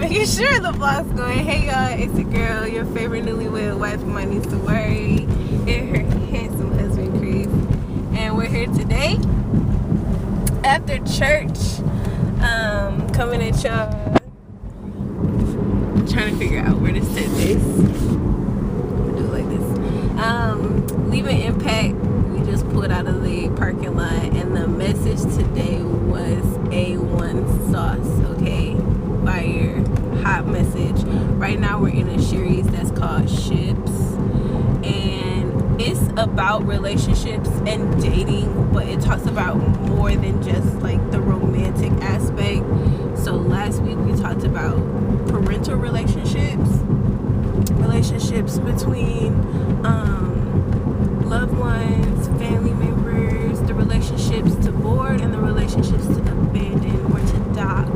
making sure the vlog's going. Hey y'all, it's your girl, your favorite newlywed wife who might need to worry, and her handsome husband Chris. And we're here today after church, coming at y'all. I'm trying to figure out where to set this. Do it like this. Leaving Impact, we just pulled out of the parking lot, and the message today was A1 sauce. Okay, fire, hot message. Right now we're in a series that's called Ships, and it's about relationships and dating, but it talks about more than just like the romantic aspect. So last week we talked about parental relationships between loved ones, family members, the relationships to board and the relationships to abandon or to dock.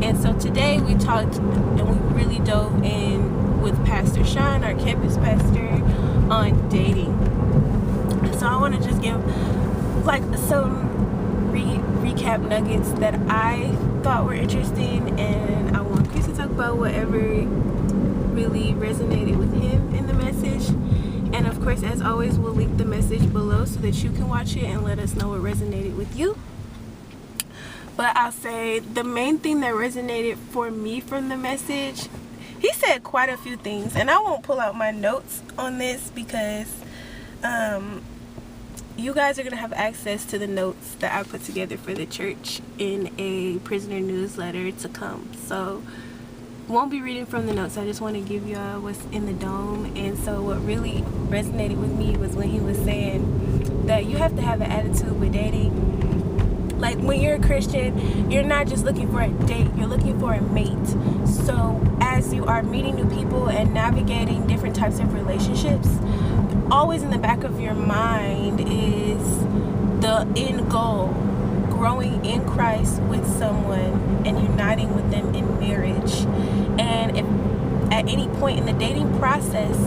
And so today we talked and we really dove in with Pastor Sean, our campus pastor, on dating. And so I want to just give like some recap nuggets that I thought were interesting, and I want Chris to talk about whatever really resonated with him in the message. And of course, as always, we'll link the message below so that you can watch it and let us know what resonated with you. But I'll say the main thing that resonated for me from the message, he said quite a few things, and I won't pull out my notes on this because you guys are going to have access to the notes that I put together for the church in a prisoner newsletter to come. So won't be reading from the notes. I just want to give y'all what's in the dome. And so what really resonated with me was when he was saying that you have to have an attitude with dating. Like when you're a Christian, you're not just looking for a date, you're looking for a mate. So as you are meeting new people and navigating different types of relationships, always in the back of your mind is the end goal, growing in Christ with someone and uniting with them in marriage. And if at any point in the dating process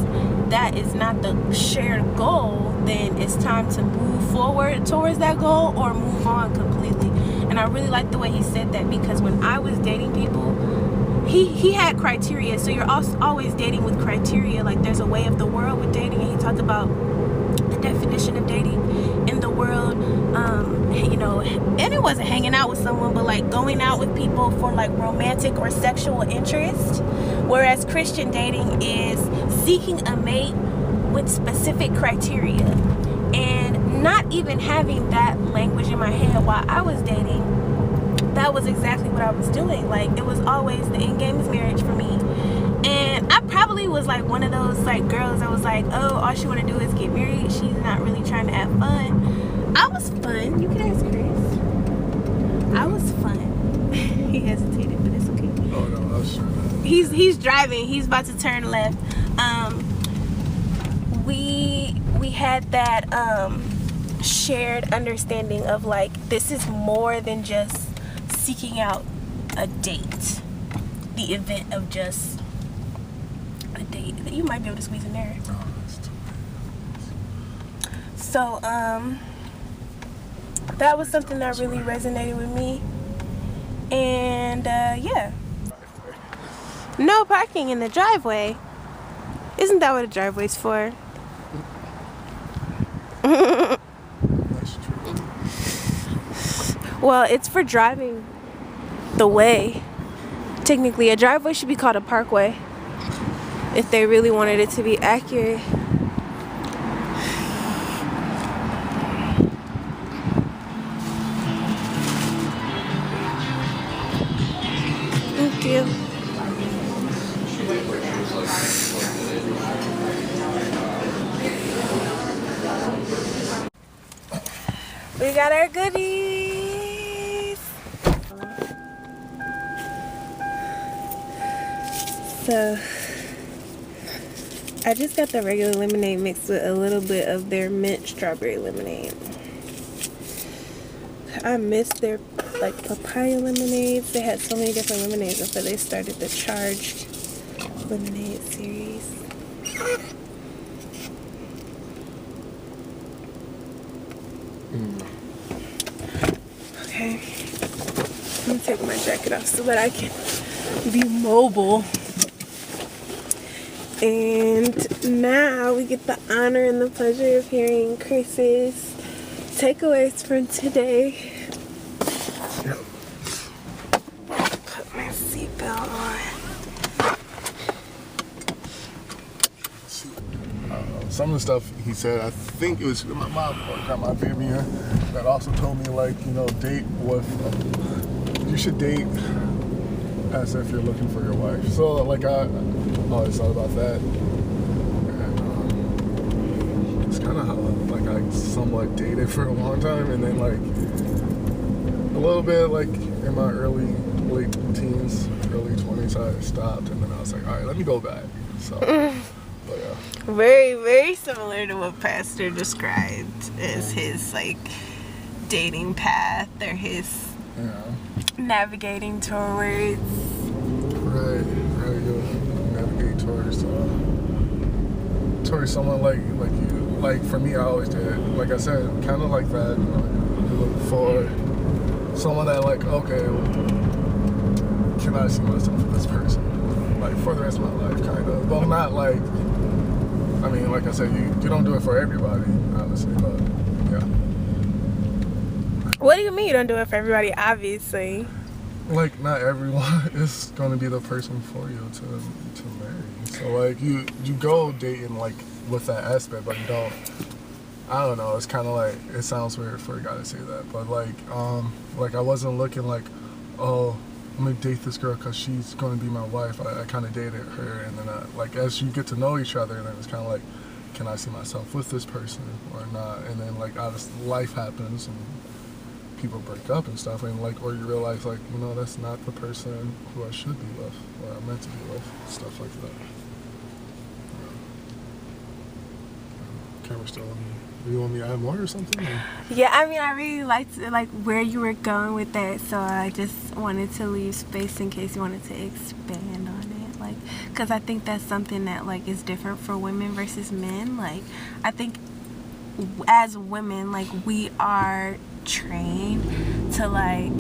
that is not the shared goal, then it's time to move forward towards that goal or move on completely. And I really like the way he said that, because when I was dating people, he had criteria. So you're also always dating with criteria. Like there's a way of the world with dating, and he talked about the definition of dating in the world. You know, and it wasn't hanging out with someone, but like going out with people for like romantic or sexual interest. Whereas Christian dating is seeking a mate with specific criteria. And not even having that language in my head while I was dating, that was exactly what I was doing. Like it was always the end game is marriage for me. And I probably was like one of those like girls that was like, oh, all she want to do is get married. She's not really trying to have fun. I was fun. You can ask Chris. I was fun. He hesitated, but it's okay. Oh no, I was sure. He's driving. He's about to turn left. We had that shared understanding of like this is more than just seeking out a date. The event of just a date. You might be able to squeeze in there. Oh, that's too bad. So that was something that really resonated with me. And yeah. No parking in the driveway. Isn't that what a driveway's for? That's true. Well, it's for driving the way. Technically, a driveway should be called a parkway if they really wanted it to be accurate. Thank you. We got our goodies. So I just got the regular lemonade mixed with a little bit of their mint strawberry lemonade. I missed their like papaya lemonades. They had so many different lemonades before they started the charged lemonade series. Okay, I'm gonna take my jacket off so that I can be mobile. And now we get the honor and the pleasure of hearing Chris's takeaways from today. Put my seatbelt on. Some of the stuff he said, I think it was my mom got my baby here, that also told me, like, you know, date with, you should date as if you're looking for your wife. So, like, I always thought about that. And it's kind of how, like, I somewhat dated for a long time, and then, like, a little bit, like, in my late teens, early 20s, I stopped, and then I was like, all right, let me go back. So, but yeah. Very, very similar to what Pastor described as his, like, dating path or his navigating towards. Right, you navigate towards someone like you. Like, for me, I always did, like I said, kind of like that, you know, you look for someone that, like, okay, can I see myself with this person, like, for the rest of my life, kind of. Well, not like, I mean, like I said, you don't do it for everybody, obviously, but yeah. What do you mean you don't do it for everybody? Obviously. Like, not everyone is going to be the person for you to marry. So, like, you go dating, like, with that aspect, but you don't. I don't know. It's kind of like, it sounds weird for a guy to say that, but like I wasn't looking like, oh, I'm gonna date this girl because she's going to be my wife. I kind of dated her, and then like, as you get to know each other, then it's kind of like, can I see myself with this person or not? And then, like, obviously life happens and people break up and stuff, and, like, or you realize, like, you know, that's not the person who I should be with or I'm meant to be with, stuff like that. Camera's still on me. Do you want me to add more or something? Or? Yeah, I mean, I really liked where you were going with that, so I just wanted to leave space in case you wanted to expand on it, like, because I think that's something that, like, is different for women versus men. Like, I think as women, like, we are trained to, like,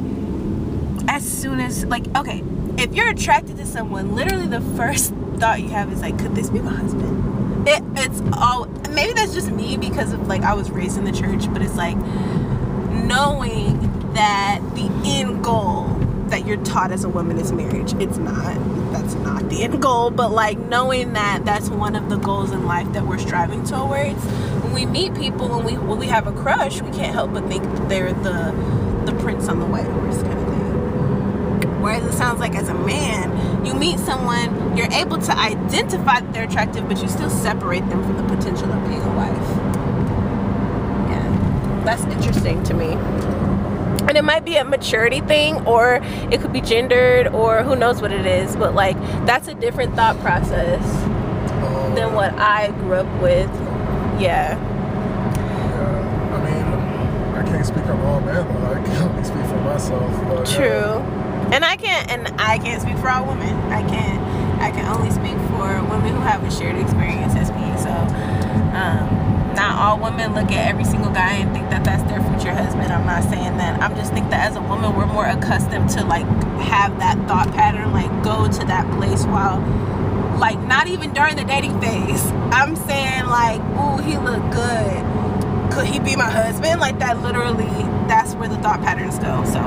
as soon as, like, okay, if you're attracted to someone, literally the first thought you have is, like, could this be my husband? It's all, maybe that's just me because of, like, I was raised in the church, but it's like knowing that the end goal that you're taught as a woman is marriage. That's not the end goal, but, like, knowing that that's one of the goals in life that we're striving towards. When we meet people, when we have a crush, we can't help but think they're the prince on the white horse kind of thing. Whereas it sounds like as a man, you meet someone, you're able to identify that they're attractive, but you still separate them from the potential of being a wife. Yeah, that's interesting to me. And it might be a maturity thing, or it could be gendered, or who knows what it is, but, like, that's a different thought process than what I grew up with. Yeah. I mean, I can't speak on all men, though. I can only speak for myself. But, true. And I can't speak for all women. I can only speak for women who have a shared experience as me. So, not all women look at every single guy and think that that's their future husband. I'm not saying that. I'm just think that as a woman, we're more accustomed to, like, have that thought pattern, like, go to that place while, like, not even during the dating phase. I'm saying, like, ooh, he look good. Could he be my husband? Like, that literally, that's where the thought patterns go. So,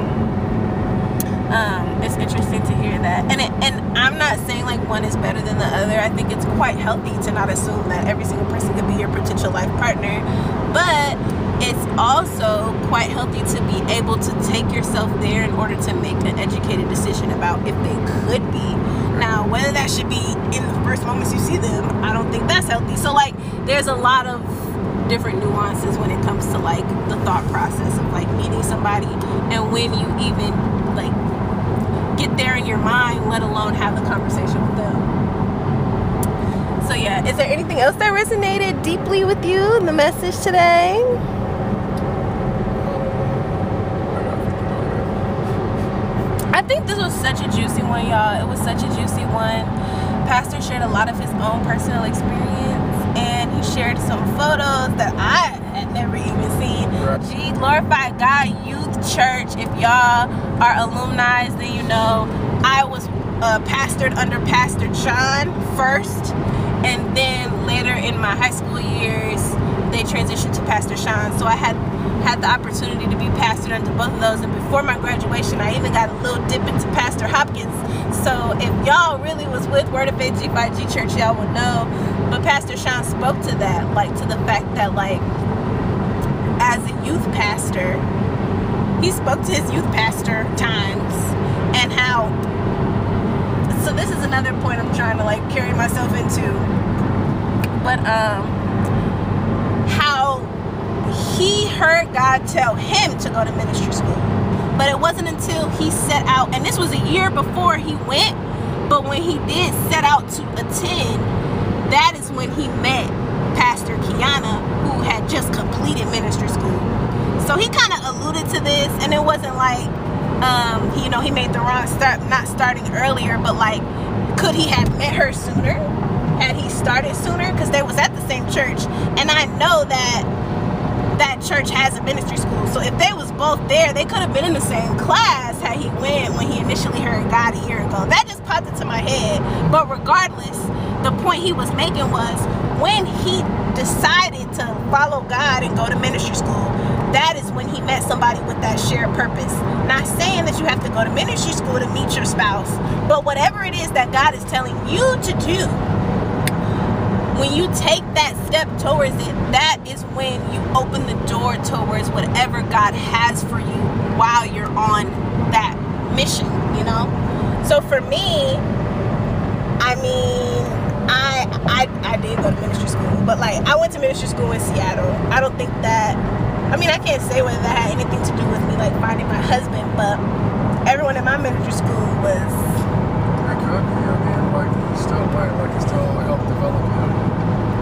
it's interesting to hear that. And I'm not saying, like, one is better than the other. I think it's quite healthy to not assume that every single person could be your potential life partner. But it's also quite healthy to be able to take yourself there in order to make an educated decision about if they could be. Now, whether that should be in the first moments you see them, I don't think that's healthy. So, like, there's a lot of different nuances when it comes to, like, the thought process of, like, meeting somebody and when you even, like, get there in your mind, let alone have the conversation with them. So yeah, is there anything else that resonated deeply with you in the message today? I think this was such a juicy one, y'all. It was such a juicy one. Pastor shared a lot of his own personal experience, and he shared some photos that I had never even seen. Gee, Glorified God Youth Church, if y'all are alumni, then you know I was pastored under Pastor John first, and then later in my high school years they transitioned to Pastor Sean. So I had the opportunity to be pastored under both of those, and before my graduation I even got a little dip into Pastor Hopkins. So if y'all really was with Word of Faith G5G Church, y'all would know. But Pastor Sean spoke to that, like to the fact that like as a youth pastor, he spoke to his youth pastor times, and how, so this is another point I'm trying to like carry myself into, but how he heard God tell him to go to ministry school, but it wasn't until he set out, and this was a year before he went, but when he did set out to attend, that is when he met Pastor Kiana, who had just completed ministry school. So he kind of alluded to this, and it wasn't like he made the wrong start not starting earlier, but like, could he have met her sooner had he started sooner? Because they was at the same church, and I know that church has a ministry school, so if they was both there, they could have been in the same class had he went when he initially heard God a year ago. That just popped into my head. But regardless, the point he was making was, when he decided to follow God and go to ministry school, that is when he met somebody with that shared purpose. Not saying that you have to go to ministry school to meet your spouse, but whatever it is that God is telling you to do, when you take that step towards it, that is when you open the door towards whatever God has for you while you're on that mission, you know? So for me, I mean, I did go to ministry school, but like, I went to ministry school in Seattle. I don't think that, I mean, I can't say whether that had anything to do with me like finding my husband, but everyone in my ministry school was. It could be. I mean, like, still might, like, it still helped develop you.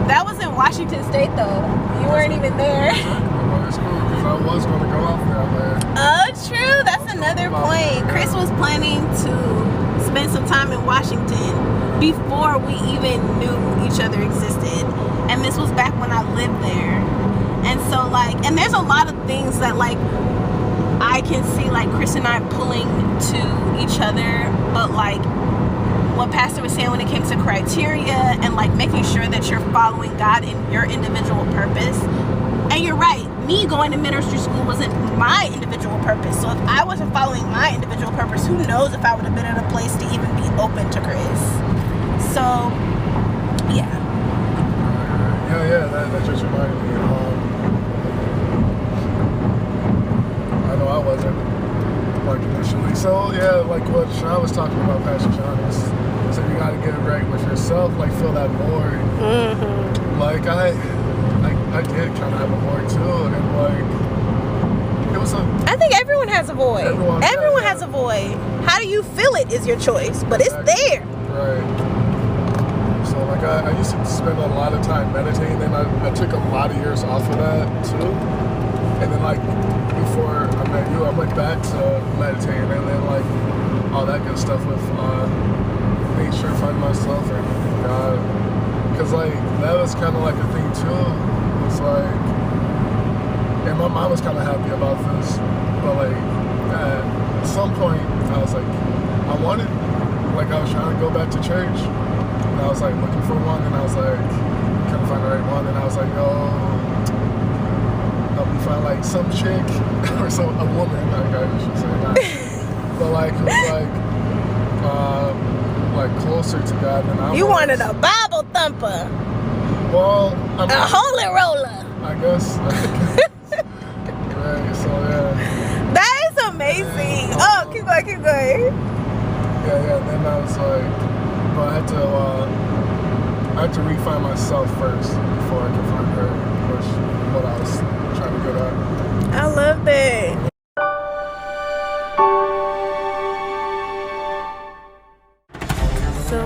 That was in Washington State, though. You weren't even there. Because I was going to go out there. Oh, true. That's another point. Chris was planning to spend some time in Washington before we even knew each other existed. And this was back when I lived there. And so, like, and there's a lot of things that, like, I can see, like, Chris and I pulling to each other, but, like, what Pastor was saying when it came to criteria and like making sure that you're following God in your individual purpose. And you're right, me going to ministry school wasn't my individual purpose. So if I wasn't following my individual purpose, who knows if I would have been in a place to even be open to Chris. So yeah. Yeah, that just reminded me. I know I wasn't like initially. So yeah, like what Sean was talking about, Pastor Sean, is so you gotta get right with yourself, like fill that void. Mm-hmm. Like I did kind of have a void too, and like it was I think everyone has a void. Everyone has a void. How do you fill it is your choice, but exactly. It's there. Right. So like I used to spend a lot of time meditating, and I took a lot of years off of that too. And then like before I met you, I went back to meditating, and then like all that good stuff with make sure I find myself and God, because like that was kind of like a thing too. It's like, and my mom was kind of happy about this, but like at some point I was like, I was trying to go back to church, and I was like looking for one, and I was like couldn't find the right one, and I was like, help me find like some chick or a woman, like I should say, not, but like who was like closer to God than I was. You wanted a Bible thumper. Well, a holy roller. I guess. Right, so yeah. That is amazing. Keep going. Yeah, then I was like, but I had to refine myself first before I could find her, which what I was trying to get at. I love that. So